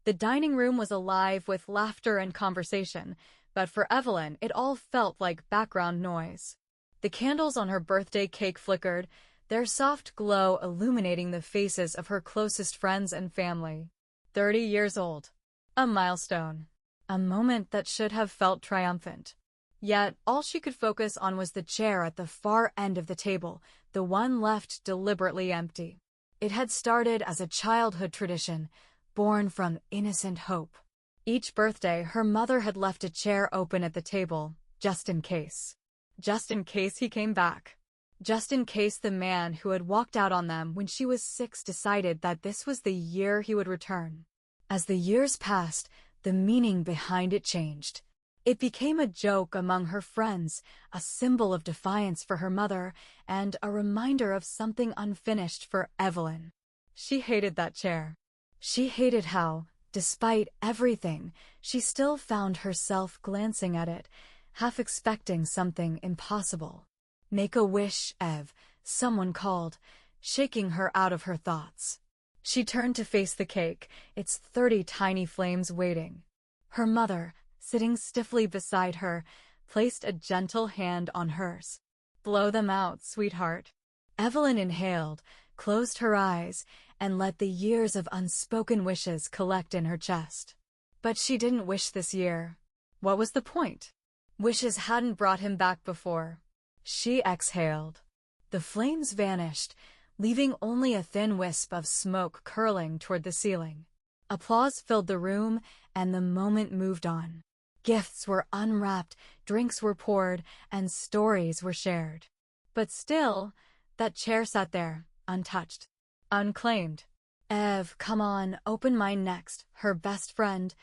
The dining room was alive with laughter and conversation, but for Evelyn, it all felt like background noise. The candles on her birthday cake flickered, their soft glow illuminating the faces of her closest friends and family. 30 years old. A milestone. A moment that should have felt triumphant. Yet, all she could focus on was the chair at the far end of the table, the one left deliberately empty. It had started as a childhood tradition, born from innocent hope. Each birthday, her mother had left a chair open at the table, just in case. Just in case he came back. Just in case the man who had walked out on them when she was 6 decided that this was the year he would return. As the years passed, the meaning behind it changed. It became a joke among her friends, a symbol of defiance for her mother, and a reminder of something unfinished for Evelyn. She hated that chair. She hated how, despite everything, she still found herself glancing at it, half expecting something impossible. "Make a wish, Ev," someone called, shaking her out of her thoughts. She turned to face the cake, its 30 tiny flames waiting. Her mother, sitting stiffly beside her, placed a gentle hand on hers. "Blow them out, sweetheart." Evelyn inhaled, closed her eyes, and let the years of unspoken wishes collect in her chest. But she didn't wish this year. What was the point? Wishes hadn't brought him back before. She exhaled. The flames vanished, leaving only a thin wisp of smoke curling toward the ceiling. Applause filled the room, and the moment moved on. Gifts were unwrapped, drinks were poured, and stories were shared. But still, that chair sat there, untouched, unclaimed. "Ev, come on, open mine next," her best friend,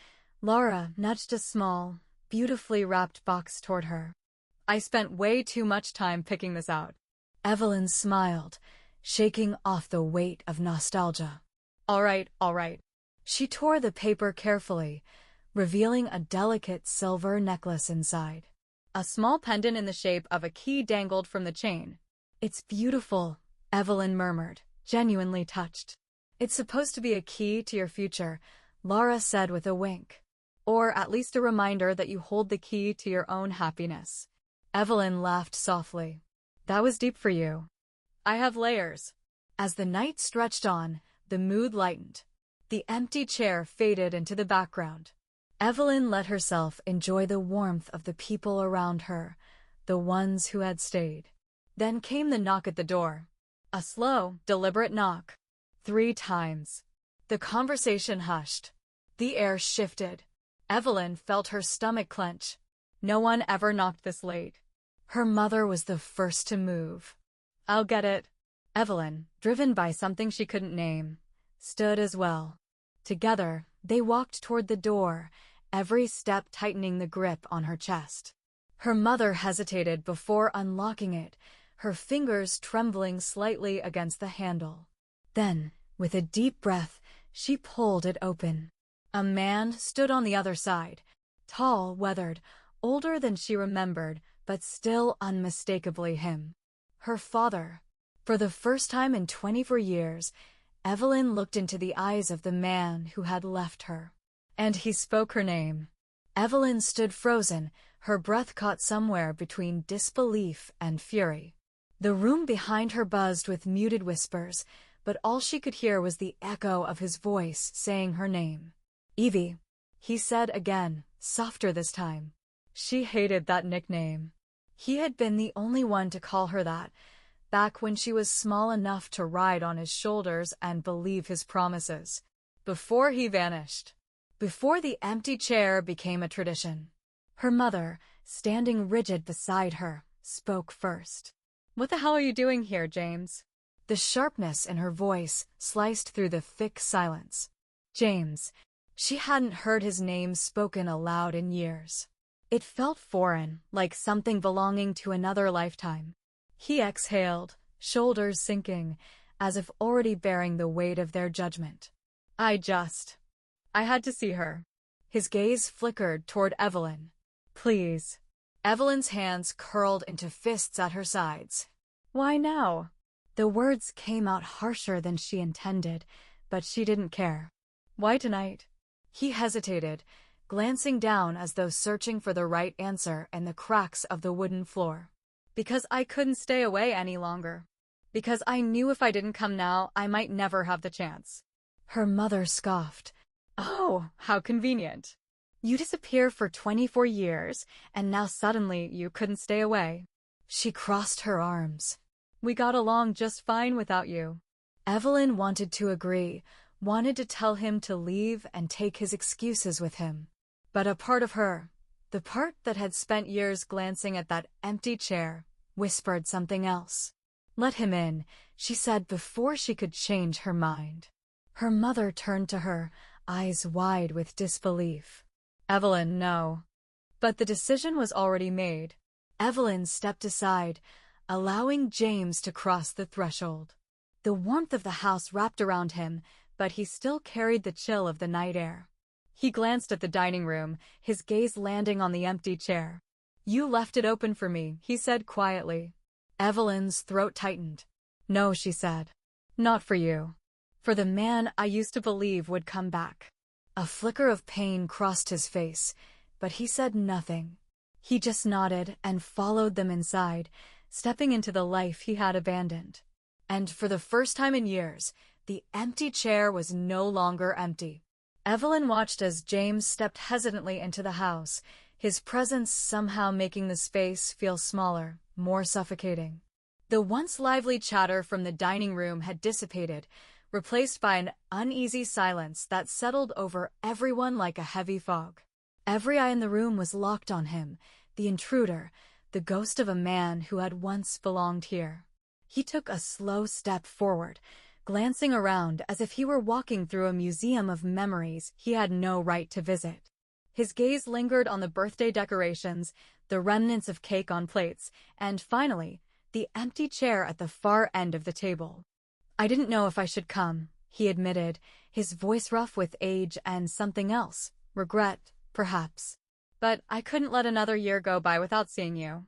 Laura, nudged a small, beautifully wrapped box toward her. "I spent way too much time picking this out." Evelyn smiled, shaking off the weight of nostalgia. All right, all right." She tore the paper carefully, revealing a delicate silver necklace inside. A small pendant in the shape of a key dangled from the chain. "It's beautiful," Evelyn murmured, genuinely touched. "It's supposed to be a key to your future," Laura said with a wink. "Or at least a reminder that you hold the key to your own happiness." Evelyn laughed softly. "That was deep for you." "I have layers." As the night stretched on, the mood lightened. The empty chair faded into the background. Evelyn let herself enjoy the warmth of the people around her, the ones who had stayed. Then came the knock at the door. A slow, deliberate knock. 3 times. The conversation hushed. The air shifted. Evelyn felt her stomach clench. No one ever knocked this late. Her mother was the first to move. "I'll get it." Evelyn, driven by something she couldn't name, stood as well. Together, they walked toward the door, every step tightening the grip on her chest. Her mother hesitated before unlocking it, her fingers trembling slightly against the handle. Then, with a deep breath, she pulled it open. A man stood on the other side, tall, weathered, older than she remembered, but still unmistakably him. Her father. For the first time in 24 years, Evelyn looked into the eyes of the man who had left her. And he spoke her name. Evelyn stood frozen, her breath caught somewhere between disbelief and fury. The room behind her buzzed with muted whispers, but all she could hear was the echo of his voice saying her name. "Evie," he said again, softer this time. She hated that nickname. He had been the only one to call her that, back when she was small enough to ride on his shoulders and believe his promises. Before he vanished. Before the empty chair became a tradition. Her mother, standing rigid beside her, spoke first. "What the hell are you doing here, James?" The sharpness in her voice sliced through the thick silence. James. She hadn't heard his name spoken aloud in years. It felt foreign, like something belonging to another lifetime. He exhaled, shoulders sinking, as if already bearing the weight of their judgment. I had to see her." His gaze flickered toward Evelyn. "Please." Evelyn's hands curled into fists at her sides. "Why now?" The words came out harsher than she intended, but she didn't care. "Why tonight?" He hesitated, glancing down as though searching for the right answer in the cracks of the wooden floor. Because I couldn't stay away any longer. Because I knew if I didn't come now, I might never have the chance. Her mother scoffed. Oh, how convenient. You disappear for 24 years, and now suddenly you couldn't stay away. She crossed her arms. We got along just fine without you. Evelyn wanted to agree, wanted to tell him to leave and take his excuses with him. But a part of her, the part that had spent years glancing at that empty chair, whispered something else. Let him in, she said before she could change her mind. Her mother turned to her, eyes wide with disbelief. Evelyn, no. But the decision was already made. Evelyn stepped aside, allowing James to cross the threshold. The warmth of the house wrapped around him, but he still carried the chill of the night air. He glanced at the dining room, his gaze landing on the empty chair. You left it open for me, he said quietly. Evelyn's throat tightened. No, she said. Not for you. For the man I used to believe would come back. A flicker of pain crossed his face, but he said nothing. He just nodded and followed them inside, stepping into the life he had abandoned. And for the first time in years, the empty chair was no longer empty. Evelyn watched as James stepped hesitantly into the house, his presence somehow making the space feel smaller, more suffocating. The once lively chatter from the dining room had dissipated, replaced by an uneasy silence that settled over everyone like a heavy fog. Every eye in the room was locked on him, the intruder, the ghost of a man who had once belonged here. He took a slow step forward, glancing around as if he were walking through a museum of memories he had no right to visit. His gaze lingered on the birthday decorations, the remnants of cake on plates, and finally, the empty chair at the far end of the table. I didn't know if I should come, he admitted, his voice rough with age and something else, regret, perhaps. But I couldn't let another year go by without seeing you.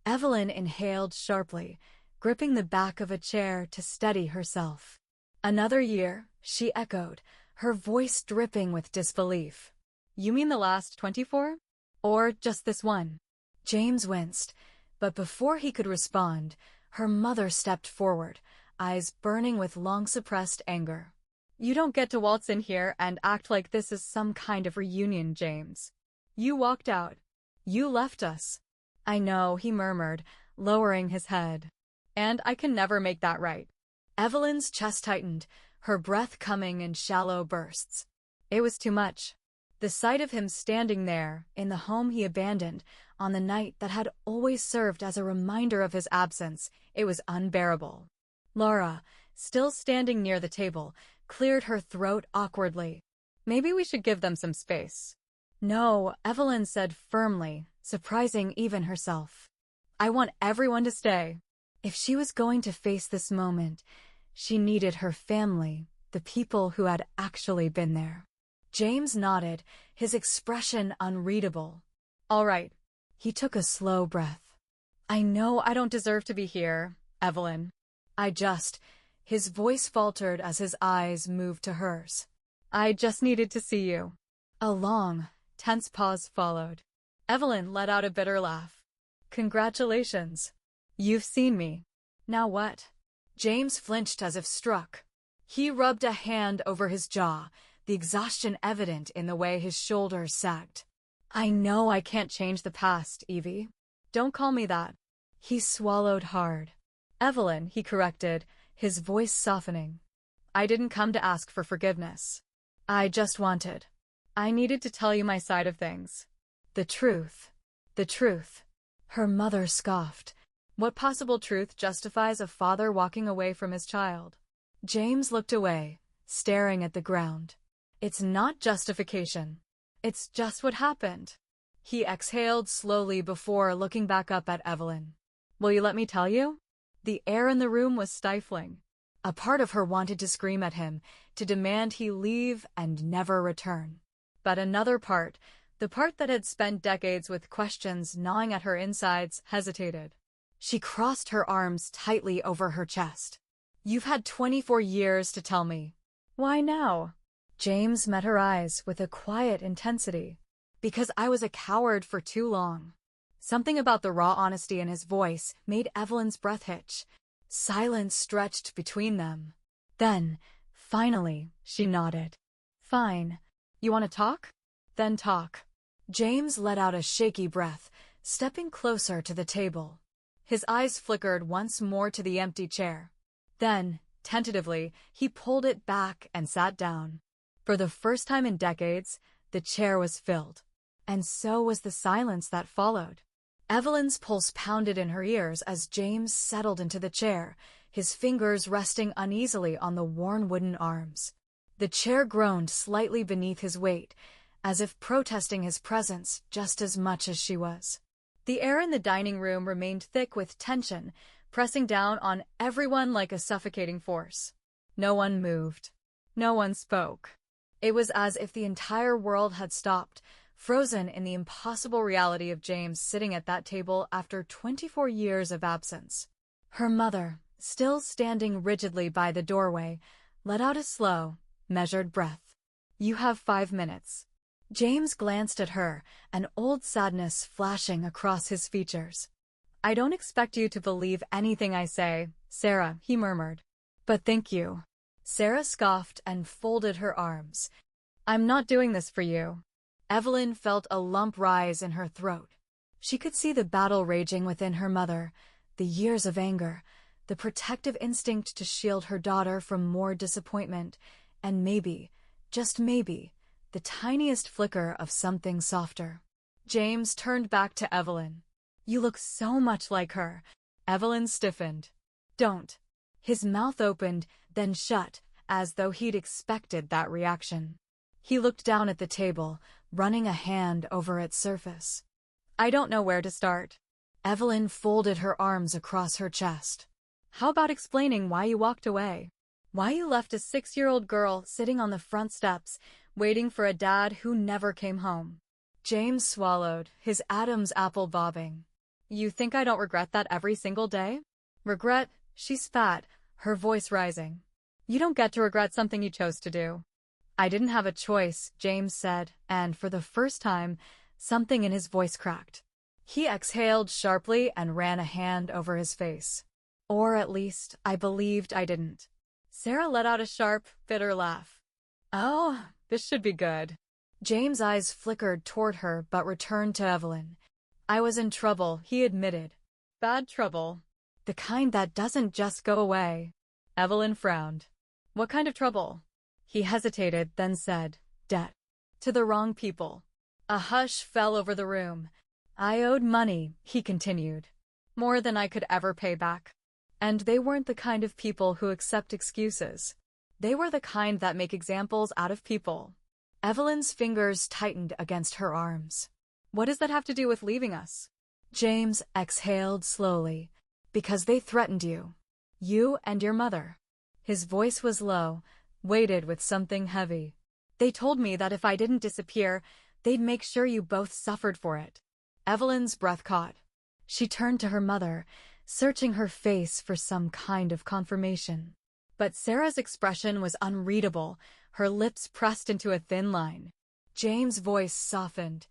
Evelyn inhaled sharply, gripping the back of a chair to steady herself. Another year, she echoed, her voice dripping with disbelief. You mean the last 24? Or just this one? James winced, but before he could respond, her mother stepped forward, eyes burning with long-suppressed anger. You don't get to waltz in here and act like this is some kind of reunion, James. You walked out. You left us. I know, he murmured, lowering his head. And I can never make that right. Evelyn's chest tightened, her breath coming in shallow bursts. It was too much. The sight of him standing there, in the home he abandoned, on the night that had always served as a reminder of his absence, it was unbearable. Laura, still standing near the table, cleared her throat awkwardly. Maybe we should give them some space. No, Evelyn said firmly, surprising even herself. I want everyone to stay. If she was going to face this moment, she needed her family, the people who had actually been there. James nodded, his expression unreadable. All right. He took a slow breath. I know I don't deserve to be here, Evelyn. His voice faltered as his eyes moved to hers. I just needed to see you. A long, tense pause followed. Evelyn let out a bitter laugh. Congratulations. You've seen me. Now what? James flinched as if struck. He rubbed a hand over his jaw, the exhaustion evident in the way his shoulders sagged. I know I can't change the past, Evie. Don't call me that. He swallowed hard. Evelyn, he corrected, his voice softening. I didn't come to ask for forgiveness. I needed to tell you my side of things. The truth. The truth. Her mother scoffed. What possible truth justifies a father walking away from his child? James looked away, staring at the ground. It's not justification. It's just what happened. He exhaled slowly before looking back up at Evelyn. Will you let me tell you? The air in the room was stifling. A part of her wanted to scream at him, to demand he leave and never return. But another part, the part that had spent decades with questions gnawing at her insides, hesitated. She crossed her arms tightly over her chest. You've had 24 years to tell me. Why now? James met her eyes with a quiet intensity. Because I was a coward for too long. Something about the raw honesty in his voice made Evelyn's breath hitch. Silence stretched between them. Then, finally, she nodded. Fine. You want to talk? Then talk. James let out a shaky breath, stepping closer to the table. His eyes flickered once more to the empty chair. Then, tentatively, he pulled it back and sat down. For the first time in decades, the chair was filled. And so was the silence that followed. Evelyn's pulse pounded in her ears as James settled into the chair, his fingers resting uneasily on the worn wooden arms. The chair groaned slightly beneath his weight, as if protesting his presence just as much as she was. The air in the dining room remained thick with tension, pressing down on everyone like a suffocating force. No one moved. No one spoke. It was as if the entire world had stopped, frozen in the impossible reality of James sitting at that table after 24 years of absence. Her mother, still standing rigidly by the doorway, let out a slow, measured breath. You have 5 minutes. James glanced at her, an old sadness flashing across his features. I don't expect you to believe anything I say, Sarah, he murmured. But thank you. Sarah scoffed and folded her arms. I'm not doing this for you. Evelyn felt a lump rise in her throat. She could see the battle raging within her mother, the years of anger, the protective instinct to shield her daughter from more disappointment, and maybe, just maybe, the tiniest flicker of something softer. James turned back to Evelyn. You look so much like her. Evelyn stiffened. Don't. His mouth opened, then shut, as though he'd expected that reaction. He looked down at the table, running a hand over its surface. I don't know where to start. Evelyn folded her arms across her chest. How about explaining why you walked away? Why you left a 6-year-old girl sitting on the front steps, waiting for a dad who never came home? James swallowed, his Adam's apple bobbing. You think I don't regret that every single day? Regret? She spat, her voice rising. You don't get to regret something you chose to do. I didn't have a choice, James said, and for the first time, something in his voice cracked. He exhaled sharply and ran a hand over his face. Or at least, I believed I didn't. Sarah let out a sharp, bitter laugh. Oh, this should be good. James' eyes flickered toward her but returned to Evelyn. I was in trouble, he admitted. Bad trouble. The kind that doesn't just go away. Evelyn frowned. What kind of trouble? He hesitated, then said, debt. To the wrong people. A hush fell over the room. I owed money, he continued. More than I could ever pay back. And they weren't the kind of people who accept excuses. They were the kind that make examples out of people. Evelyn's fingers tightened against her arms. What does that have to do with leaving us? James exhaled slowly. Because they threatened you. You and your mother. His voice was low, weighted with something heavy. They told me that if I didn't disappear, they'd make sure you both suffered for it. Evelyn's breath caught. She turned to her mother, searching her face for some kind of confirmation. But Sarah's expression was unreadable, her lips pressed into a thin line. James' voice softened.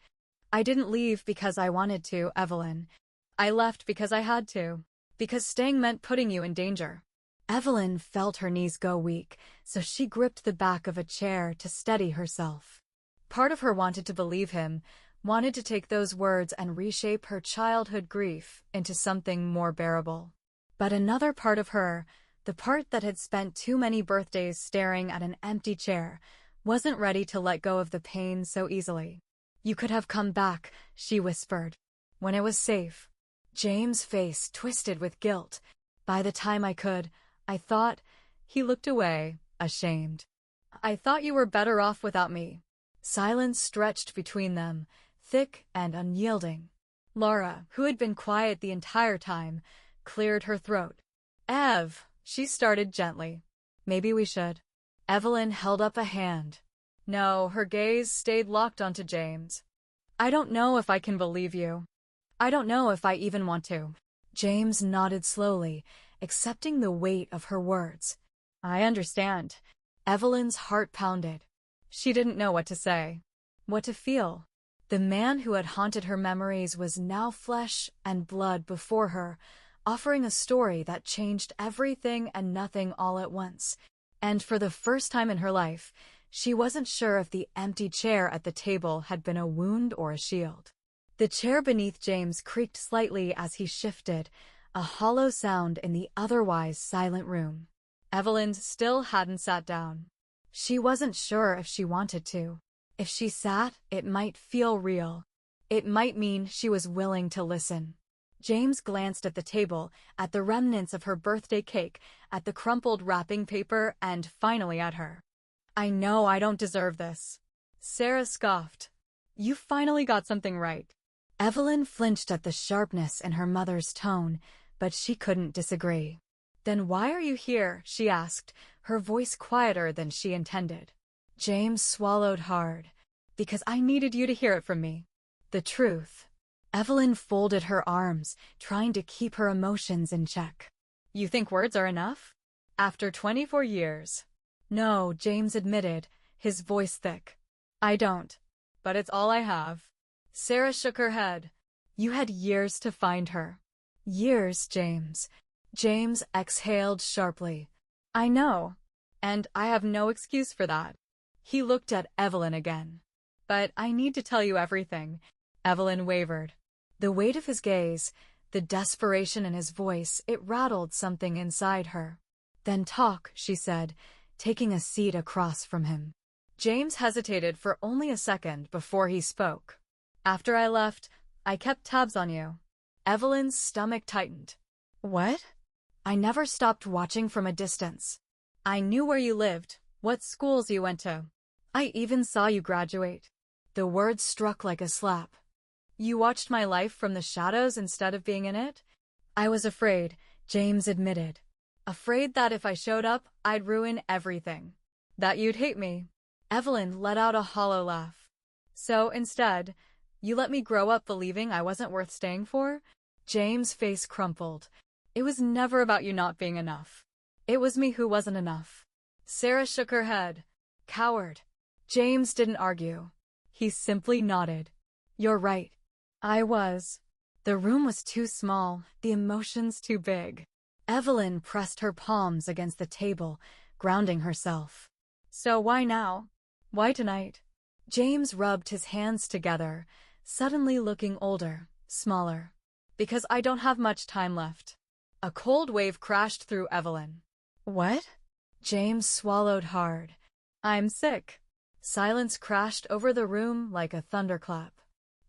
I didn't leave because I wanted to, Evelyn. I left because I had to. Because staying meant putting you in danger. Evelyn felt her knees go weak, so she gripped the back of a chair to steady herself. Part of her wanted to believe him, wanted to take those words and reshape her childhood grief into something more bearable. But another part of her, the part that had spent too many birthdays staring at an empty chair, wasn't ready to let go of the pain so easily. You could have come back, she whispered. When it was safe. James' face twisted with guilt. By the time I could, I thought. He looked away, ashamed. I thought you were better off without me. Silence stretched between them, thick and unyielding. Laura, who had been quiet the entire time, cleared her throat. Ev, she started gently. Maybe we should. Evelyn held up a hand. No, her gaze stayed locked onto James. I don't know if I can believe you. I don't know if I even want to. James nodded slowly, accepting the weight of her words. I understand. Evelyn's heart pounded. She didn't know what to say, what to feel. The man who had haunted her memories was now flesh and blood before her, offering a story that changed everything and nothing all at once. And for the first time in her life, she wasn't sure if the empty chair at the table had been a wound or a shield. The chair beneath James creaked slightly as he shifted, a hollow sound in the otherwise silent room. Evelyn still hadn't sat down. She wasn't sure if she wanted to. If she sat, it might feel real. It might mean she was willing to listen. James glanced at the table, at the remnants of her birthday cake, at the crumpled wrapping paper, and finally at her. "I know I don't deserve this." Sarah scoffed. "You finally got something right." Evelyn flinched at the sharpness in her mother's tone, but she couldn't disagree. "Then why are you here?" she asked, her voice quieter than she intended. James swallowed hard. "Because I needed you to hear it from me. The truth." Evelyn folded her arms, trying to keep her emotions in check. "You think words are enough? After 24 years. "No," James admitted, his voice thick. "I don't. But it's all I have." Sarah shook her head. "You had years to find her." "Years, James." James exhaled sharply. "I know. And I have no excuse for that." He looked at Evelyn again. "But I need to tell you everything." Evelyn wavered. The weight of his gaze, the desperation in his voice, it rattled something inside her. "Then talk," she said, taking a seat across from him. James hesitated for only a second before he spoke. "After I left, I kept tabs on you." Evelyn's stomach tightened. "What?" "I never stopped watching from a distance. I knew where you lived, what schools you went to. I even saw you graduate." The words struck like a slap. "You watched my life from the shadows instead of being in it?" "I was afraid," James admitted. "Afraid that if I showed up, I'd ruin everything. That you'd hate me." Evelyn let out a hollow laugh. "So instead, you let me grow up believing I wasn't worth staying for?" James' face crumpled. "It was never about you not being enough. It was me who wasn't enough." Sarah shook her head. "Coward." James didn't argue. He simply nodded. "You're right. I was." The room was too small, the emotions too big. Evelyn pressed her palms against the table, grounding herself. "So why now? Why tonight?" James rubbed his hands together, suddenly looking older, smaller. "Because I don't have much time left." A cold wave crashed through Evelyn. "What?" James swallowed hard. "I'm sick." Silence crashed over the room like a thunderclap.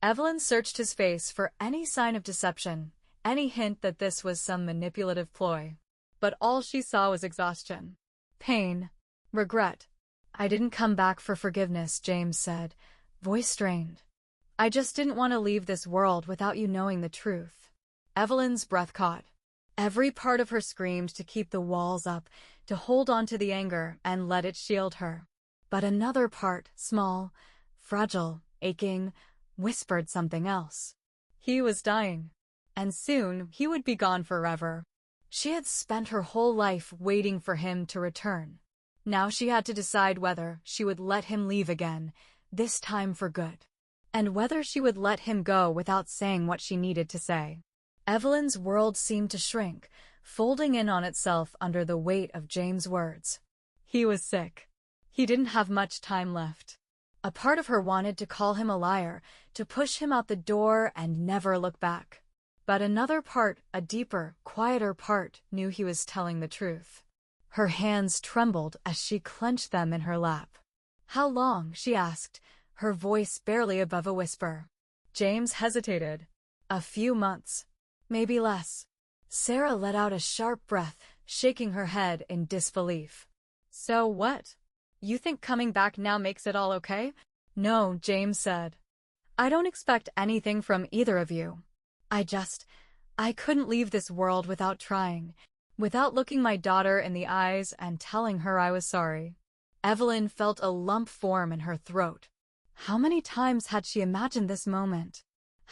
Evelyn searched his face for any sign of deception, any hint that this was some manipulative ploy. But all she saw was exhaustion, pain, regret. "I didn't come back for forgiveness," James said, voice strained. "I just didn't want to leave this world without you knowing the truth." Evelyn's breath caught. Every part of her screamed to keep the walls up, to hold on to the anger and let it shield her. But another part, small, fragile, aching, whispered something else. He was dying. And soon he would be gone forever. She had spent her whole life waiting for him to return. Now she had to decide whether she would let him leave again, this time for good. And whether she would let him go without saying what she needed to say. Evelyn's world seemed to shrink, folding in on itself under the weight of James' words. He was sick. He didn't have much time left. A part of her wanted to call him a liar, to push him out the door and never look back. But another part, a deeper, quieter part, knew he was telling the truth. Her hands trembled as she clenched them in her lap. "How long?" she asked, her voice barely above a whisper. James hesitated. "A few months. Maybe less." Sarah let out a sharp breath, shaking her head in disbelief. "So what? You think coming back now makes it all okay?" "No," James said. "I don't expect anything from either of you. I couldn't leave this world without trying, without looking my daughter in the eyes and telling her I was sorry." Evelyn felt a lump form in her throat. How many times had she imagined this moment?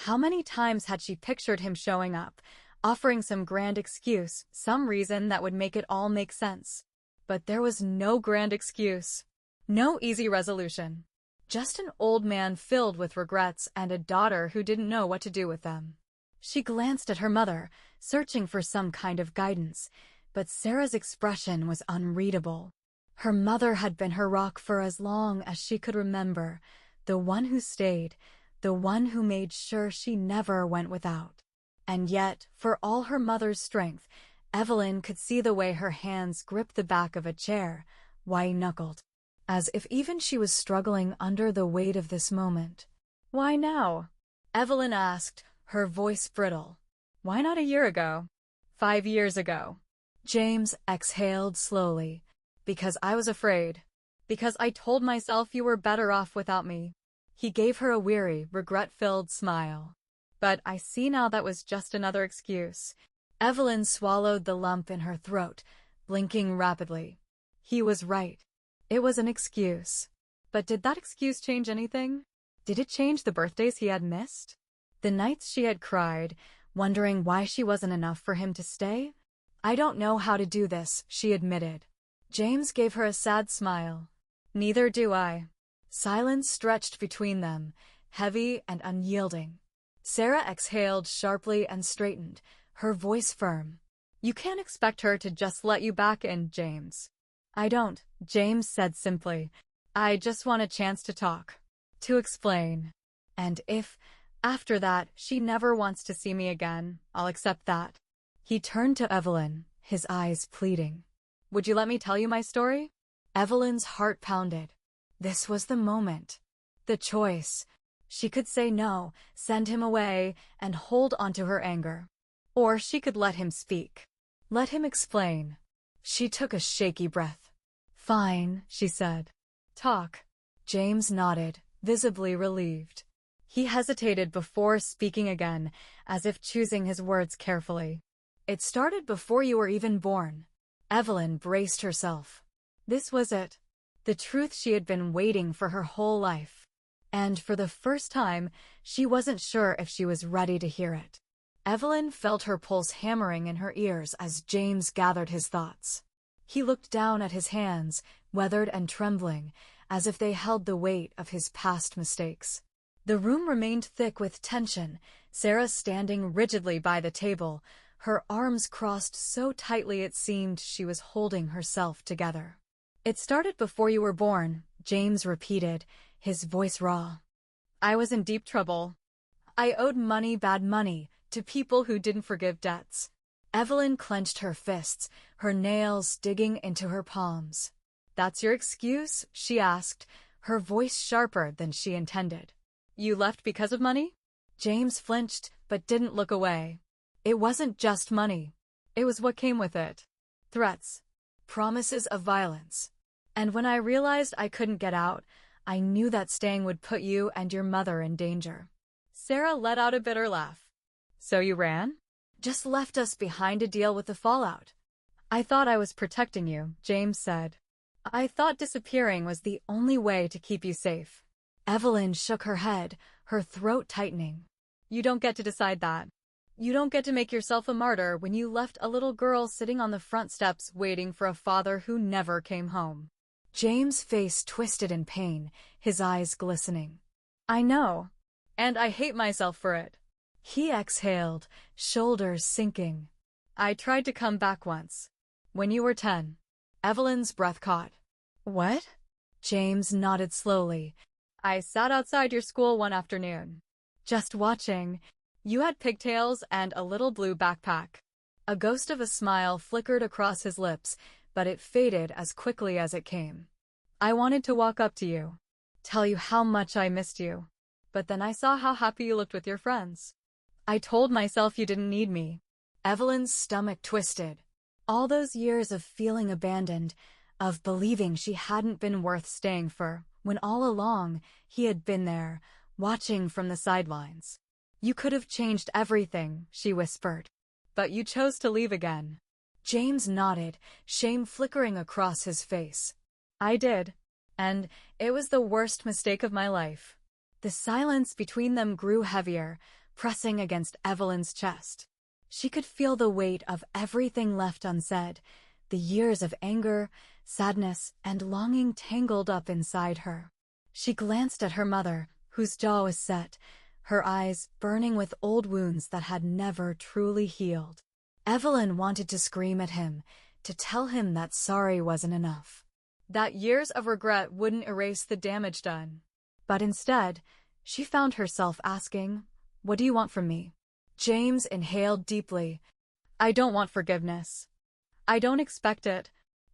How many times had she pictured him showing up, offering some grand excuse, some reason that would make it all make sense? But there was no grand excuse. No easy resolution. Just an old man filled with regrets and a daughter who didn't know what to do with them. She glanced at her mother, searching for some kind of guidance, but Sarah's expression was unreadable. Her mother had been her rock for as long as she could remember, the one who stayed, the one who made sure she never went without. And yet, for all her mother's strength, Evelyn could see the way her hands gripped the back of a chair, white-knuckled, as if even she was struggling under the weight of this moment. "Why now?" Evelyn asked, her voice brittle. "Why not a year ago? 5 years ago?" James exhaled slowly. "Because I was afraid. Because I told myself you were better off without me." He gave her a weary, regret-filled smile. "But I see now that was just another excuse." Evelyn swallowed the lump in her throat, blinking rapidly. He was right. It was an excuse. But did that excuse change anything? Did it change the birthdays he had missed? The nights she had cried, wondering why she wasn't enough for him to stay? "I don't know how to do this," she admitted. James gave her a sad smile. "Neither do I." Silence stretched between them, heavy and unyielding. Sarah exhaled sharply and straightened, her voice firm. "You can't expect her to just let you back in, James." "I don't," James said simply. "I just want a chance to talk. To explain. And if, after that, she never wants to see me again, I'll accept that." He turned to Evelyn, his eyes pleading. "Would you let me tell you my story?" Evelyn's heart pounded. This was the moment. The choice. She could say no, send him away, and hold onto her anger. Or she could let him speak. Let him explain. She took a shaky breath. "Fine," she said. "Talk." James nodded, visibly relieved. He hesitated before speaking again, as if choosing his words carefully. "It started before you were even born." Evelyn braced herself. This was it. The truth she had been waiting for her whole life. And for the first time, she wasn't sure if she was ready to hear it. Evelyn felt her pulse hammering in her ears as James gathered his thoughts. He looked down at his hands, weathered and trembling, as if they held the weight of his past mistakes. The room remained thick with tension, Sarah standing rigidly by the table, her arms crossed so tightly it seemed she was holding herself together. "It started before you were born," James repeated, his voice raw. "I was in deep trouble. I owed money, bad money, to people who didn't forgive debts." Evelyn clenched her fists, her nails digging into her palms. "That's your excuse?" she asked, her voice sharper than she intended. "You left because of money?" James flinched, but didn't look away. "It wasn't just money. It was what came with it. Threats. Promises of violence. And when I realized I couldn't get out, I knew that staying would put you and your mother in danger." Sarah let out a bitter laugh. "So you ran?" "Just left us behind to deal with the fallout." "I thought I was protecting you," James said. "I thought disappearing was the only way to keep you safe." Evelyn shook her head, her throat tightening. "You don't get to decide that. You don't get to make yourself a martyr when you left a little girl sitting on the front steps waiting for a father who never came home." James' face twisted in pain, his eyes glistening. "I know. And I hate myself for it." He exhaled, shoulders sinking. "I tried to come back once. When you were 10. Evelyn's breath caught. "What?" James nodded slowly. "I sat outside your school one afternoon. Just watching. You had pigtails and a little blue backpack." A ghost of a smile flickered across his lips, but it faded as quickly as it came. "I wanted to walk up to you. Tell you how much I missed you. But then I saw how happy you looked with your friends. I told myself you didn't need me." Evelyn's stomach twisted. All those years of feeling abandoned, of believing she hadn't been worth staying for, when all along he had been there, watching from the sidelines. "You could have changed everything," she whispered. "But you chose to leave again." James nodded, shame flickering across his face. "I did. And it was the worst mistake of my life." The silence between them grew heavier, pressing against Evelyn's chest. She could feel the weight of everything left unsaid, the years of anger, Sadness and longing tangled up inside her. She glanced at her mother, whose jaw was set, her eyes burning with old wounds that had never truly healed. Evelyn wanted to scream at him, to tell him that sorry wasn't enough, that years of regret wouldn't erase the damage done. But instead, she found herself asking, "What do you want from me?" James inhaled deeply. "I don't want forgiveness. I don't expect it.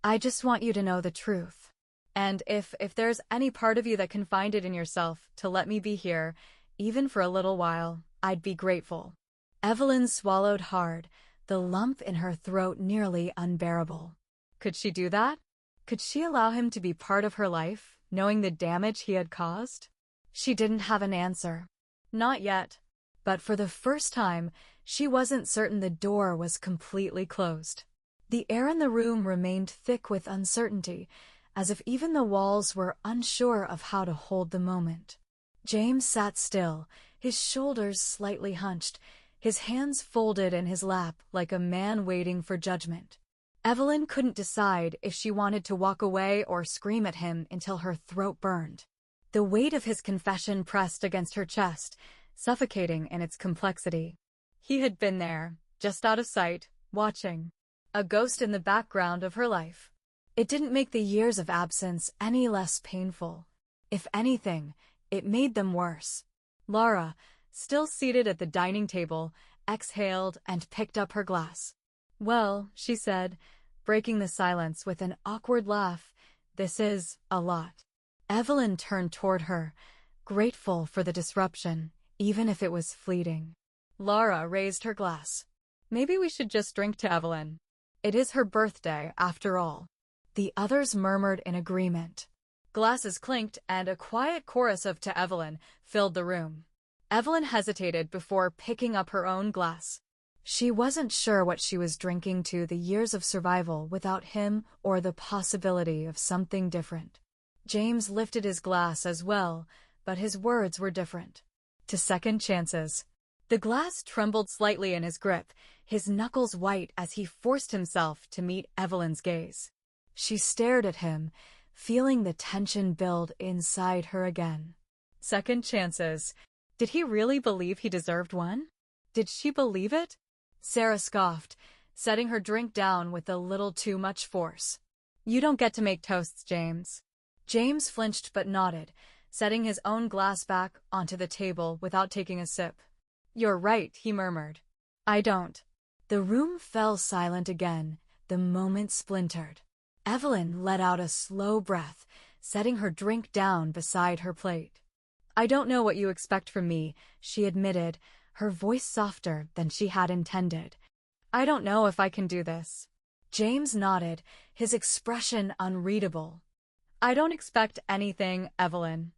I just want you to know the truth. And if there's any part of you that can find it in yourself to let me be here, even for a little while, I'd be grateful." Evelyn swallowed hard, the lump in her throat nearly unbearable. Could she do that? Could she allow him to be part of her life, knowing the damage he had caused? She didn't have an answer. Not yet. But for the first time, she wasn't certain the door was completely closed. The air in the room remained thick with uncertainty, as if even the walls were unsure of how to hold the moment. James sat still, his shoulders slightly hunched, his hands folded in his lap like a man waiting for judgment. Evelyn couldn't decide if she wanted to walk away or scream at him until her throat burned. The weight of his confession pressed against her chest, suffocating in its complexity. He had been there, just out of sight, watching. A ghost in the background of her life. It didn't make the years of absence any less painful. If anything, it made them worse. Laura, still seated at the dining table, exhaled and picked up her glass. "Well," she said, breaking the silence with an awkward laugh, "this is a lot." Evelyn turned toward her, grateful for the disruption, even if it was fleeting. Laura raised her glass. "Maybe we should just drink to Evelyn. It is her birthday, after all." The others murmured in agreement. Glasses clinked, and a quiet chorus of "to Evelyn" filled the room. Evelyn hesitated before picking up her own glass. She wasn't sure what she was drinking to: the years of survival without him or the possibility of something different. James lifted his glass as well, but his words were different. "To second chances." The glass trembled slightly in his grip, his knuckles white as he forced himself to meet Evelyn's gaze. She stared at him, feeling the tension build inside her again. Second chances. Did he really believe he deserved one? Did she believe it? Sarah scoffed, setting her drink down with a little too much force. "You don't get to make toasts, James." James flinched but nodded, setting his own glass back onto the table without taking a sip. "You're right," he murmured. "I don't." The room fell silent again, the moment splintered. Evelyn let out a slow breath, setting her drink down beside her plate. "I don't know what you expect from me," she admitted, her voice softer than she had intended. "I don't know if I can do this." James nodded, his expression unreadable. "I don't expect anything, Evelyn.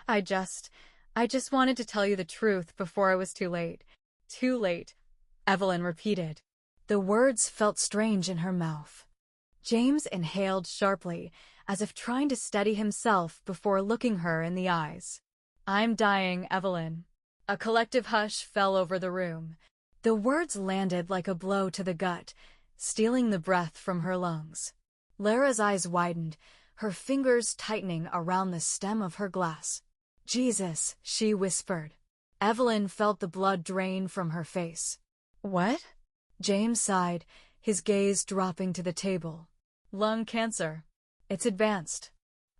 I just wanted to tell you the truth before it was too late." "Too late," Evelyn repeated. The words felt strange in her mouth. James inhaled sharply, as if trying to steady himself before looking her in the eyes. "I'm dying, Evelyn." A collective hush fell over the room. The words landed like a blow to the gut, stealing the breath from her lungs. Lara's eyes widened, her fingers tightening around the stem of her glass. "Jesus," she whispered. Evelyn felt the blood drain from her face. "What?" James sighed, his gaze dropping to the table. "Lung cancer. It's advanced.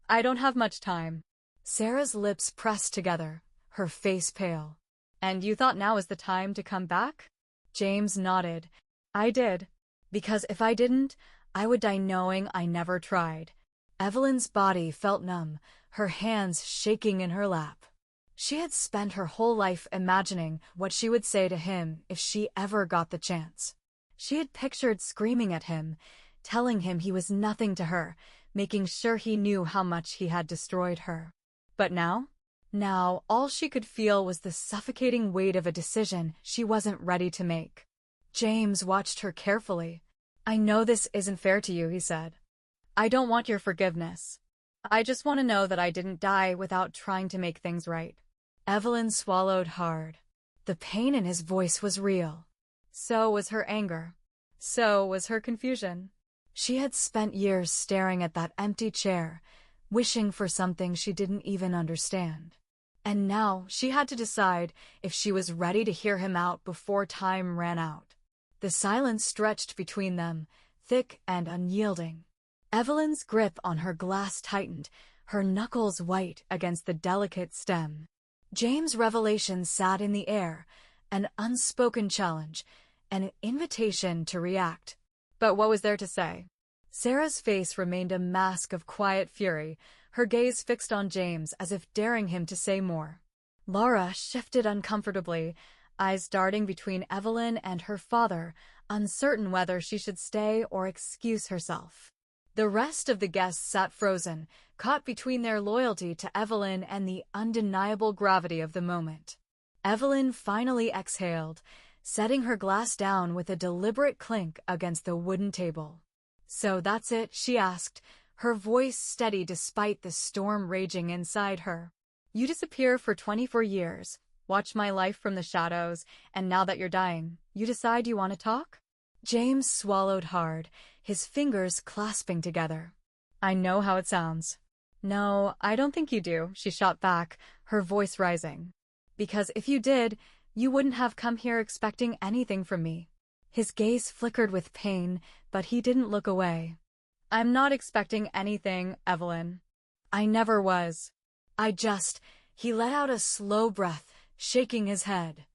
I don't have much time." Sarah's lips pressed together, her face pale. "And you thought now was the time to come back?" James nodded. "I did. Because if I didn't, I would die knowing I never tried." Evelyn's body felt numb, her hands shaking in her lap. She had spent her whole life imagining what she would say to him if she ever got the chance. She had pictured screaming at him, telling him he was nothing to her, making sure he knew how much he had destroyed her. But now? Now, all she could feel was the suffocating weight of a decision she wasn't ready to make. James watched her carefully. "I know this isn't fair to you," he said. "I don't want your forgiveness. I just want to know that I didn't die without trying to make things right." Evelyn swallowed hard. The pain in his voice was real. So was her anger. So was her confusion. She had spent years staring at that empty chair, wishing for something she didn't even understand. And now she had to decide if she was ready to hear him out before time ran out. The silence stretched between them, thick and unyielding. Evelyn's grip on her glass tightened, her knuckles white against the delicate stem. James' revelation sat in the air, an unspoken challenge, an invitation to react. But what was there to say? Sarah's face remained a mask of quiet fury, her gaze fixed on James as if daring him to say more. Laura shifted uncomfortably, eyes darting between Evelyn and her father, uncertain whether she should stay or excuse herself. The rest of the guests sat frozen, caught between their loyalty to Evelyn and the undeniable gravity of the moment. Evelyn finally exhaled, setting her glass down with a deliberate clink against the wooden table. "So that's it?" she asked, her voice steady despite the storm raging inside her. "You disappear for 24 years, watch my life from the shadows, and now that you're dying, you decide you want to talk?" James swallowed hard, his fingers clasping together. "I know how it sounds." "No, I don't think you do," she shot back, her voice rising. "Because if you did, you wouldn't have come here expecting anything from me." His gaze flickered with pain, but he didn't look away. "I'm not expecting anything, Evelyn. I never was. He let out a slow breath, shaking his head.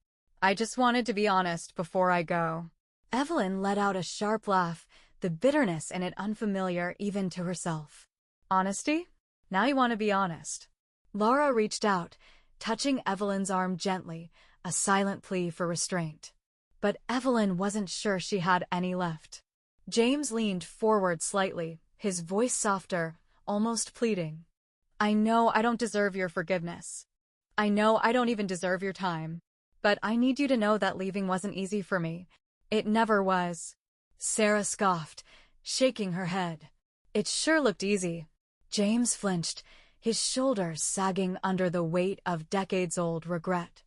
"I just wanted to be honest before I go." Evelyn let out a sharp laugh, the bitterness in it unfamiliar even to herself. "Honesty? Now you want to be honest." Laura reached out, touching Evelyn's arm gently, a silent plea for restraint. But Evelyn wasn't sure she had any left. James leaned forward slightly, his voice softer, almost pleading. "I know I don't deserve your forgiveness. I know I don't even deserve your time. But I need you to know that leaving wasn't easy for me. It never was." Sarah scoffed, shaking her head. "It sure looked easy." James flinched, his shoulders sagging under the weight of decades-old regret.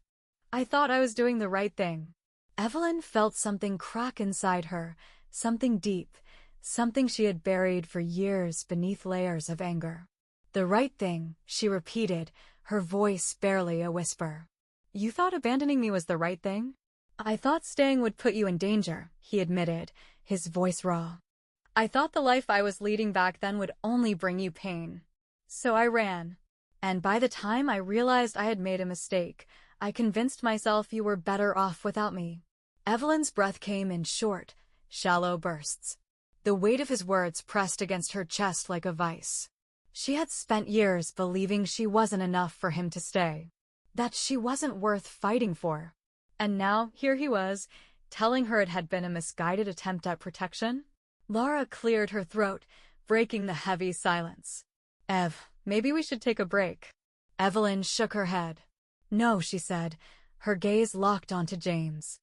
"I thought I was doing the right thing." Evelyn felt something crack inside her, something deep, something she had buried for years beneath layers of anger. "The right thing," she repeated, her voice barely a whisper. "You thought abandoning me was the right thing?" "I thought staying would put you in danger," he admitted, his voice raw. "I thought the life I was leading back then would only bring you pain. So I ran. And by the time I realized I had made a mistake, I convinced myself you were better off without me." Evelyn's breath came in short, shallow bursts. The weight of his words pressed against her chest like a vice. She had spent years believing she wasn't enough for him to stay, that she wasn't worth fighting for. And now, here he was, telling her it had been a misguided attempt at protection. Laura cleared her throat, breaking the heavy silence. "Ev, maybe we should take a break." Evelyn shook her head. "No," she said, her gaze locked onto James.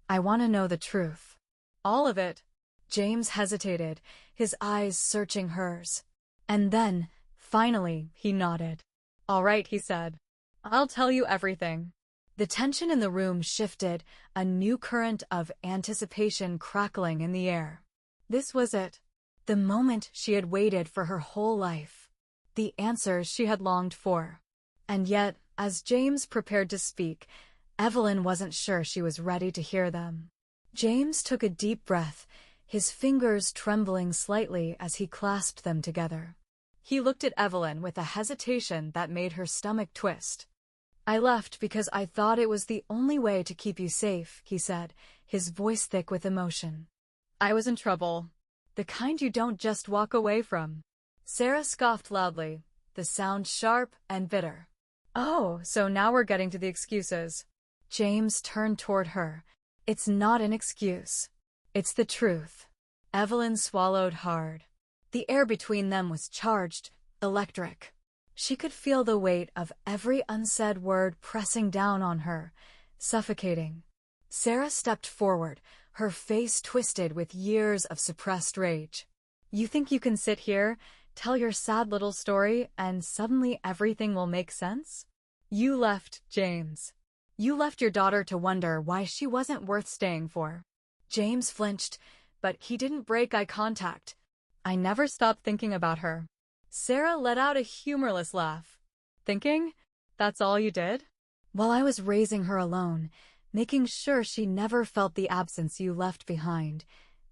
"I want to know the truth." "All of it." James hesitated, his eyes searching hers. And then, finally, he nodded. "All right," he said. "I'll tell you everything." The tension in the room shifted, a new current of anticipation crackling in the air. This was it. The moment she had waited for her whole life. The answers she had longed for. And yet, as James prepared to speak, Evelyn wasn't sure she was ready to hear them. James took a deep breath, his fingers trembling slightly as he clasped them together. He looked at Evelyn with a hesitation that made her stomach twist. "I left because I thought it was the only way to keep you safe," he said, his voice thick with emotion. "I was in trouble. The kind you don't just walk away from." Sarah scoffed loudly, the sound sharp and bitter. "Oh, so now we're getting to the excuses." James turned toward her. "It's not an excuse. It's the truth." Evelyn swallowed hard. The air between them was charged, electric. She could feel the weight of every unsaid word pressing down on her, suffocating. Sarah stepped forward, her face twisted with years of suppressed rage. "You think you can sit here, tell your sad little story, and suddenly everything will make sense? You left, James. You left your daughter to wonder why she wasn't worth staying for." James flinched, but he didn't break eye contact. I never stopped thinking about her. Sarah let out a humorless laugh. Thinking? That's all you did? While I was raising her alone, making sure she never felt the absence you left behind,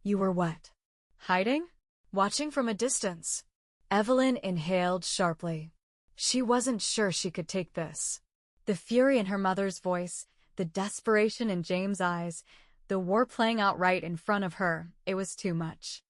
you were what? Hiding? Watching from a distance. Evelyn inhaled sharply. She wasn't sure she could take this. The fury in her mother's voice, the desperation in James' eyes, the war playing out right in front of her, it was too much.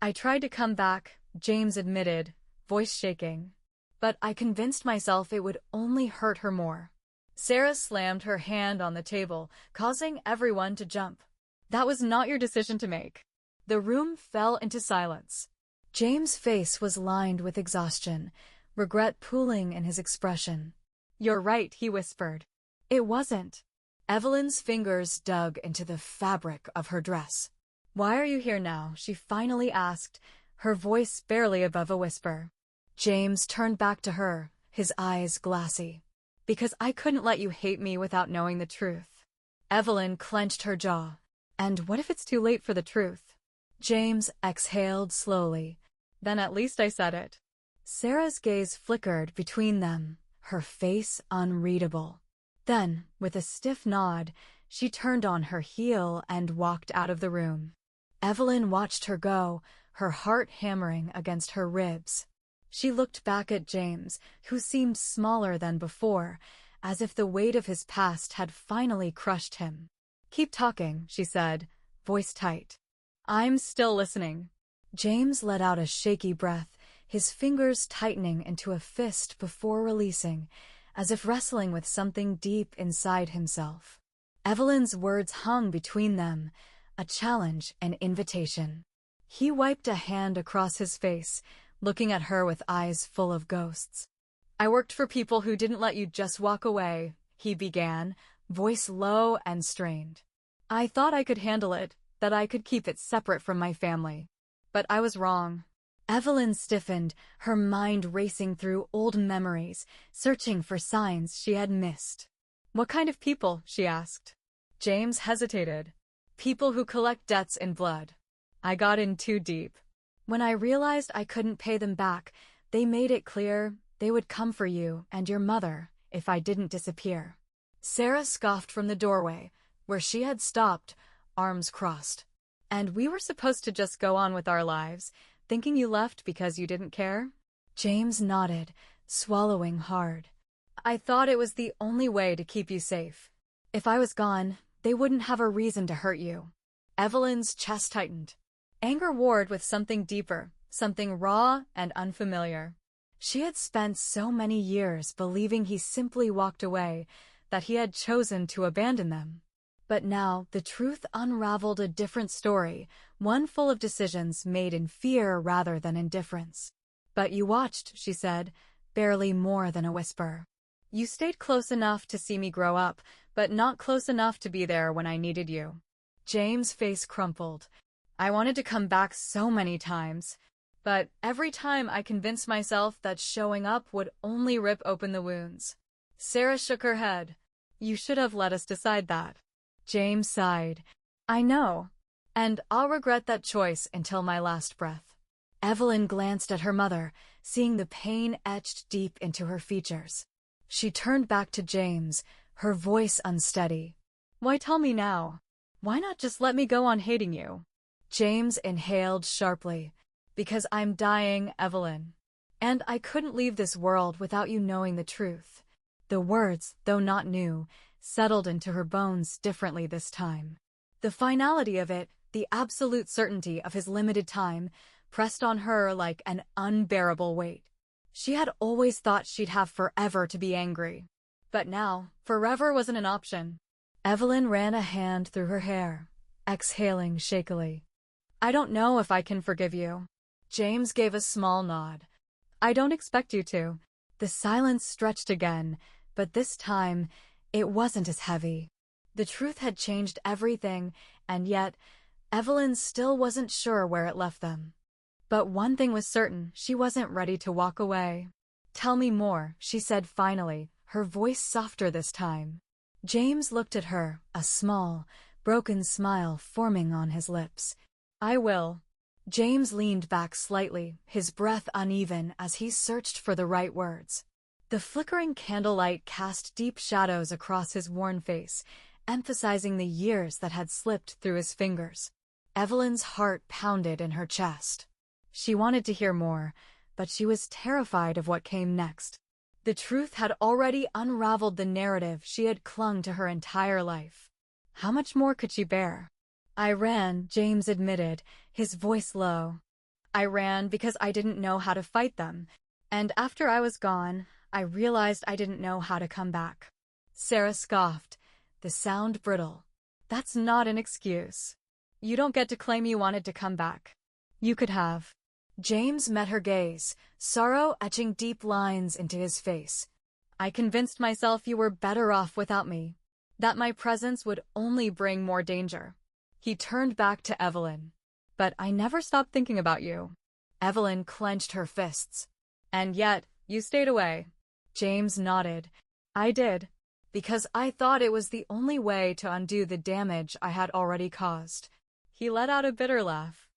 I tried to come back, James admitted, voice shaking. But I convinced myself it would only hurt her more. Sarah slammed her hand on the table, causing everyone to jump. That was not your decision to make. The room fell into silence. James' face was lined with exhaustion, regret pooling in his expression. You're right, he whispered. It wasn't. Evelyn's fingers dug into the fabric of her dress. Why are you here now? She finally asked, her voice barely above a whisper. James turned back to her, his eyes glassy. Because I couldn't let you hate me without knowing the truth. Evelyn clenched her jaw. And what if it's too late for the truth? James exhaled slowly. Then at least I said it. Sarah's gaze flickered between them, her face unreadable. Then, with a stiff nod, she turned on her heel and walked out of the room. Evelyn watched her go, her heart hammering against her ribs. She looked back at James, who seemed smaller than before, as if the weight of his past had finally crushed him. Keep talking, she said, voice tight. I'm still listening. James let out a shaky breath, his fingers tightening into a fist before releasing, as if wrestling with something deep inside himself. Evelyn's words hung between them, a challenge, an invitation. He wiped a hand across his face, looking at her with eyes full of ghosts. I worked for people who didn't let you just walk away, he began, voice low and strained. I thought I could handle it, that I could keep it separate from my family. But I was wrong. Evelyn stiffened, her mind racing through old memories, searching for signs she had missed. What kind of people? She asked. James hesitated. People who collect debts in blood. I got in too deep. When I realized I couldn't pay them back, they made it clear they would come for you and your mother if I didn't disappear. Sarah scoffed from the doorway, where she had stopped, arms crossed. And we were supposed to just go on with our lives, thinking you left because you didn't care? James nodded, swallowing hard. I thought it was the only way to keep you safe. If I was gone, they wouldn't have a reason to hurt you. Evelyn's chest tightened. Anger warred with something deeper, something raw and unfamiliar. She had spent so many years believing he simply walked away, that he had chosen to abandon them. But now the truth unraveled a different story, one full of decisions made in fear rather than indifference. But you watched, she said, barely more than a whisper. You stayed close enough to see me grow up, but not close enough to be there when I needed you. James' face crumpled. I wanted to come back so many times, but every time I convinced myself that showing up would only rip open the wounds. Sarah shook her head. You should have let us decide that. James sighed. I know, and I'll regret that choice until my last breath. Evelyn glanced at her mother, seeing the pain etched deep into her features. She turned back to James, her voice unsteady. Why tell me now? Why not just let me go on hating you? James inhaled sharply. Because I'm dying, Evelyn. And I couldn't leave this world without you knowing the truth. The words, though not new, settled into her bones differently this time. The finality of it, the absolute certainty of his limited time, pressed on her like an unbearable weight. She had always thought she'd have forever to be angry. But now, forever wasn't an option. Evelyn ran a hand through her hair, exhaling shakily. I don't know if I can forgive you. James gave a small nod. I don't expect you to. The silence stretched again, but this time, it wasn't as heavy. The truth had changed everything, and yet, Evelyn still wasn't sure where it left them. But one thing was certain, she wasn't ready to walk away. Tell me more, she said finally, her voice softer this time. James looked at her, a small, broken smile forming on his lips. I will. James leaned back slightly, his breath uneven as he searched for the right words. The flickering candlelight cast deep shadows across his worn face, emphasizing the years that had slipped through his fingers. Evelyn's heart pounded in her chest. She wanted to hear more, but she was terrified of what came next. The truth had already unraveled the narrative she had clung to her entire life. How much more could she bear? I ran, James admitted, his voice low. I ran because I didn't know how to fight them, and after I was gone, I realized I didn't know how to come back. Sarah scoffed, the sound brittle. That's not an excuse. You don't get to claim you wanted to come back. You could have. James met her gaze, sorrow etching deep lines into his face. I convinced myself you were better off without me, that my presence would only bring more danger. He turned back to Evelyn. But I never stopped thinking about you. Evelyn clenched her fists. And yet, you stayed away. James nodded. I did. Because I thought it was the only way to undo the damage I had already caused. He let out a bitter laugh.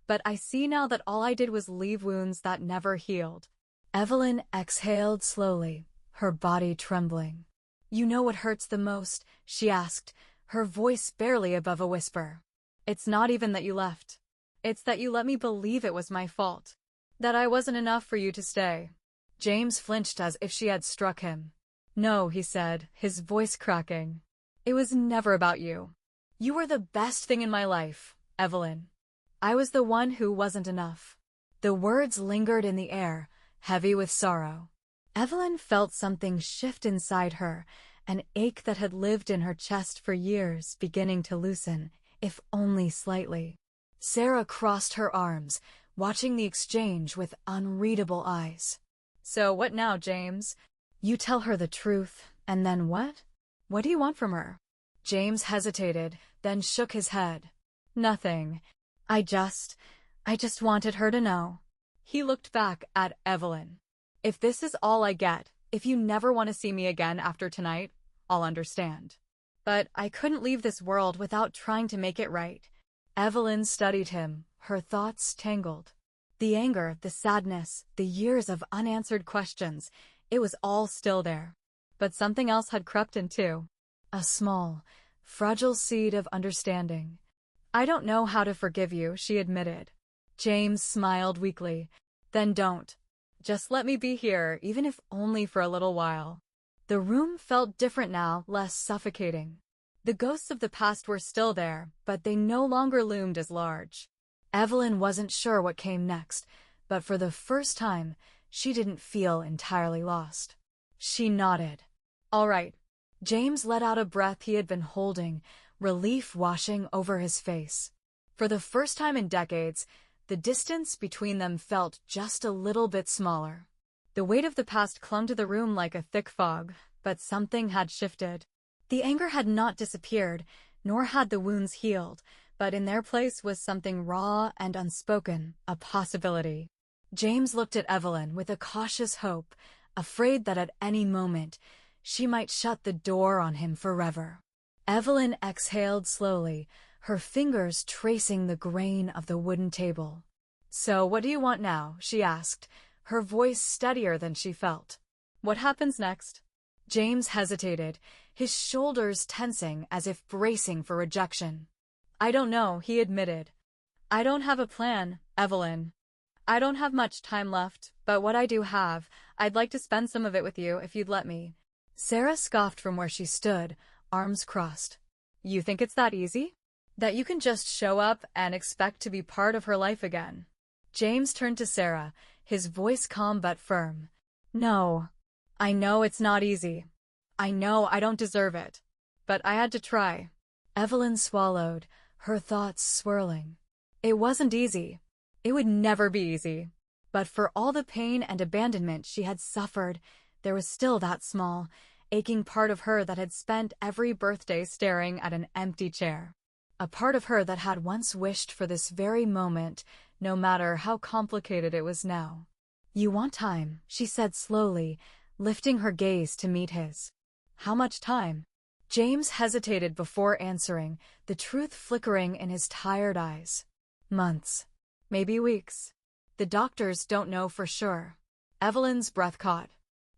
But I see now that all I did was leave wounds that never healed. Evelyn exhaled slowly, her body trembling. You know what hurts the most? She asked, her voice barely above a whisper. It's not even that you left. It's that you let me believe it was my fault. That I wasn't enough for you to stay. James flinched as if she had struck him. No, he said, his voice cracking. It was never about you. You were the best thing in my life, Evelyn. I was the one who wasn't enough. The words lingered in the air, heavy with sorrow. Evelyn felt something shift inside her, an ache that had lived in her chest for years beginning to loosen, if only slightly. Sarah crossed her arms, watching the exchange with unreadable eyes. So what now, James? You tell her the truth, and then what? What do you want from her? James hesitated, then shook his head. Nothing. I just wanted her to know. He looked back at Evelyn. If this is all I get, if you never want to see me again after tonight, I'll understand. But I couldn't leave this world without trying to make it right. Evelyn studied him, her thoughts tangled. The anger, the sadness, the years of unanswered questions, it was all still there. But something else had crept in too. A small, fragile seed of understanding. I don't know how to forgive you, she admitted. James smiled weakly. Then don't. Just let me be here, even if only for a little while. The room felt different now, less suffocating. The ghosts of the past were still there, but they no longer loomed as large. Evelyn wasn't sure what came next, but for the first time, she didn't feel entirely lost. She nodded. All right. James let out a breath he had been holding, relief washing over his face. For the first time in decades, the distance between them felt just a little bit smaller. The weight of the past clung to the room like a thick fog, but something had shifted. The anger had not disappeared, nor had the wounds healed, but in their place was something raw and unspoken, a possibility. James looked at Evelyn with a cautious hope, afraid that at any moment she might shut the door on him forever. Evelyn exhaled slowly, her fingers tracing the grain of the wooden table. So what do you want now? She asked, her voice steadier than she felt. What happens next? James hesitated, his shoulders tensing as if bracing for rejection. I don't know, he admitted. I don't have a plan, Evelyn. I don't have much time left, but what I do have, I'd like to spend some of it with you if you'd let me. Sarah scoffed from where she stood, arms crossed. You think it's that easy? That you can just show up and expect to be part of her life again? James turned to Sarah, his voice calm but firm. No. I know it's not easy. I know I don't deserve it. But I had to try. Evelyn swallowed, her thoughts swirling. It wasn't easy. It would never be easy. But for all the pain and abandonment she had suffered, there was still that small, aching part of her that had spent every birthday staring at an empty chair. A part of her that had once wished for this very moment, no matter how complicated it was now. You want time, she said slowly, lifting her gaze to meet his. How much time? James hesitated before answering, the truth flickering in his tired eyes. Months. Maybe weeks. The doctors don't know for sure. Evelyn's breath caught.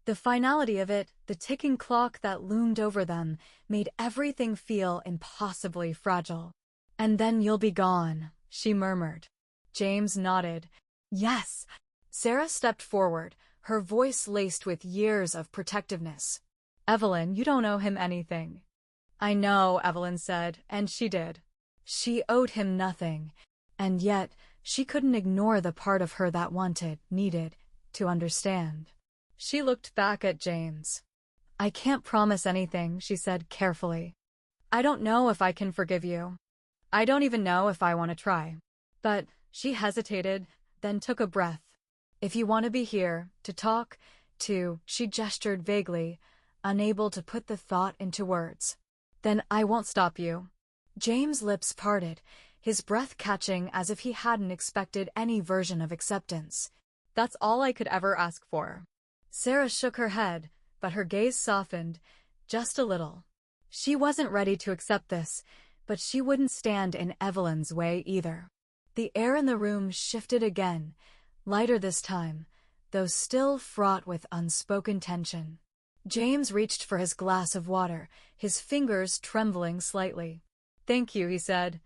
The finality of it, the ticking clock that loomed over them, made everything feel impossibly fragile. "And then you'll be gone," she murmured. James nodded. "Yes." Sarah stepped forward, her voice laced with years of protectiveness. "Evelyn, you don't owe him anything." "I know," Evelyn said, and she did. She owed him nothing, and yet she couldn't ignore the part of her that wanted, needed, to understand. She looked back at James. "I can't promise anything," she said carefully. "I don't know if I can forgive you. I don't even know if I want to try." But she hesitated, then took a breath. "If you want to be here, to talk, she gestured vaguely, unable to put the thought into words. "Then I won't stop you." James' lips parted, his breath catching as if he hadn't expected any version of acceptance. "That's all I could ever ask for." Sarah shook her head, but her gaze softened, just a little. She wasn't ready to accept this, but she wouldn't stand in Evelyn's way either. The air in the room shifted again, lighter this time, though still fraught with unspoken tension. James reached for his glass of water, his fingers trembling slightly. "Thank you," he said,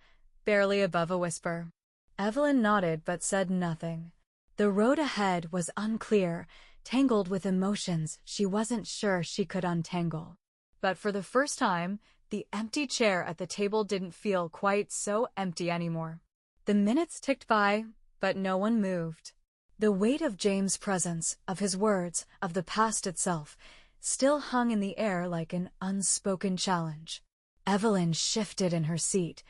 barely above a whisper. Evelyn nodded but said nothing. The road ahead was unclear, tangled with emotions she wasn't sure she could untangle. But for the first time, the empty chair at the table didn't feel quite so empty anymore. The minutes ticked by, but no one moved. The weight of James' presence, of his words, of the past itself, still hung in the air like an unspoken challenge. Evelyn shifted in her seat,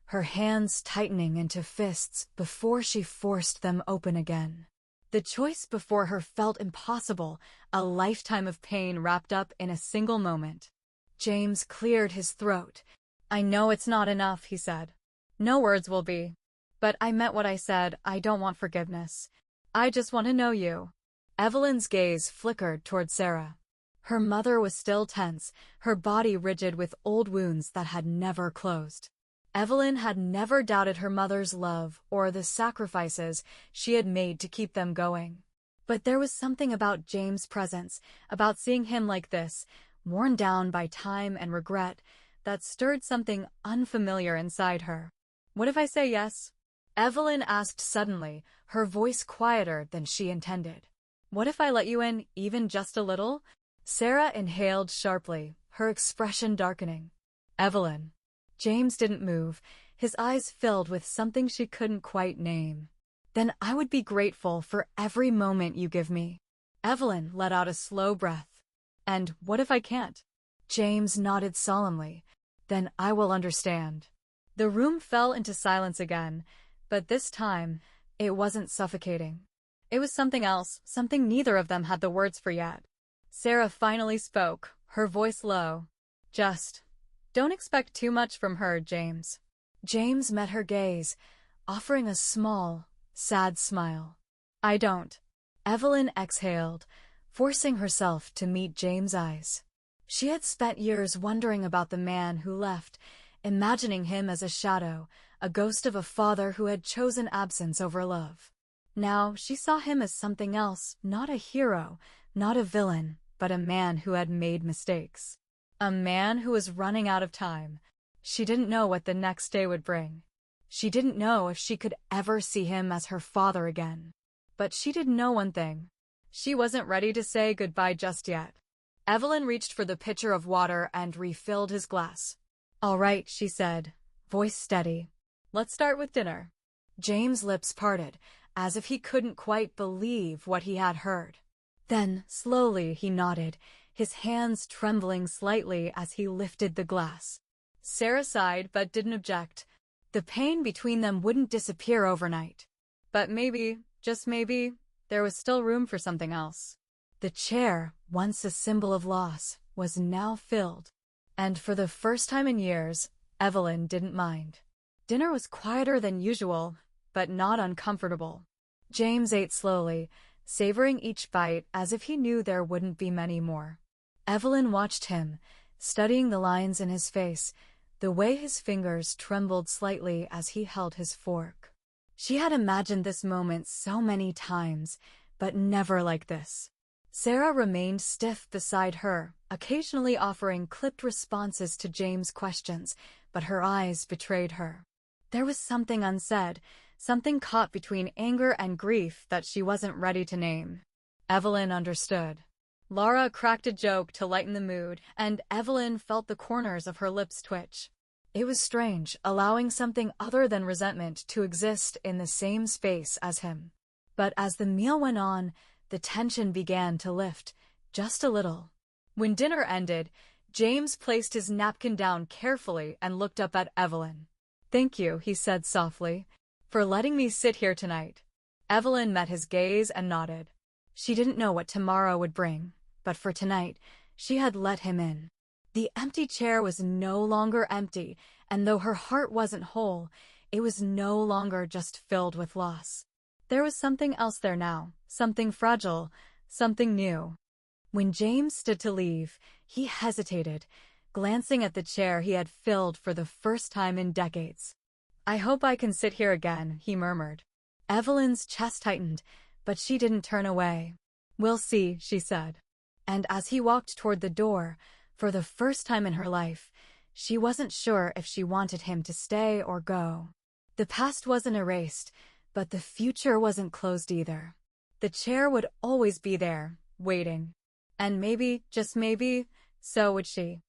her hands tightening into fists before she forced them open again. The choice before her felt impossible, a lifetime of pain wrapped up in a single moment. James cleared his throat. "I know it's not enough," he said. "No words will be. But I meant what I said. I don't want forgiveness. I just want to know you." Evelyn's gaze flickered toward Sarah. Her mother was still tense, her body rigid with old wounds that had never closed. Evelyn had never doubted her mother's love or the sacrifices she had made to keep them going. But there was something about James' presence, about seeing him like this, worn down by time and regret, that stirred something unfamiliar inside her. "What if I say yes?" Evelyn asked suddenly, her voice quieter than she intended. "What if I let you in, even just a little?" Sarah inhaled sharply, her expression darkening. "Evelyn." James didn't move, his eyes filled with something she couldn't quite name. "Then I would be grateful for every moment you give me." Evelyn let out a slow breath. "And what if I can't?" James nodded solemnly. "Then I will understand." The room fell into silence again, but this time, it wasn't suffocating. It was something else, something neither of them had the words for yet. Sarah finally spoke, her voice low. "Just don't expect too much from her, James." James met her gaze, offering a small, sad smile. "I don't." Evelyn exhaled, forcing herself to meet James' eyes. She had spent years wondering about the man who left, imagining him as a shadow, a ghost of a father who had chosen absence over love. Now she saw him as something else, not a hero, not a villain, but a man who had made mistakes. A man who was running out of time. She didn't know what the next day would bring. She didn't know if she could ever see him as her father again. But she did know one thing. She wasn't ready to say goodbye just yet. Evelyn reached for the pitcher of water and refilled his glass. "All right," she said, voice steady. "Let's start with dinner." James' lips parted, as if he couldn't quite believe what he had heard. Then, slowly, he nodded, his hands trembling slightly as he lifted the glass. Sarah sighed but didn't object. The pain between them wouldn't disappear overnight. But maybe, just maybe, there was still room for something else. The chair, once a symbol of loss, was now filled. And for the first time in years, Evelyn didn't mind. Dinner was quieter than usual, but not uncomfortable. James ate slowly, savoring each bite as if he knew there wouldn't be many more. Evelyn watched him, studying the lines in his face, the way his fingers trembled slightly as he held his fork. She had imagined this moment so many times, but never like this. Sarah remained stiff beside her, occasionally offering clipped responses to James' questions, but her eyes betrayed her. There was something unsaid, something caught between anger and grief that she wasn't ready to name. Evelyn understood. Laura cracked a joke to lighten the mood, and Evelyn felt the corners of her lips twitch. It was strange, allowing something other than resentment to exist in the same space as him. But as the meal went on, the tension began to lift, just a little. When dinner ended, James placed his napkin down carefully and looked up at Evelyn. "Thank you," he said softly, "for letting me sit here tonight." Evelyn met his gaze and nodded. She didn't know what tomorrow would bring, but for tonight, she had let him in. The empty chair was no longer empty, and though her heart wasn't whole, it was no longer just filled with loss. There was something else there now, something fragile, something new. When James stood to leave, he hesitated, glancing at the chair he had filled for the first time in decades. "I hope I can sit here again," he murmured. Evelyn's chest tightened, but she didn't turn away. "We'll see," she said. And as he walked toward the door, for the first time in her life, she wasn't sure if she wanted him to stay or go. The past wasn't erased, but the future wasn't closed either. The chair would always be there, waiting. And maybe, just maybe, so would she.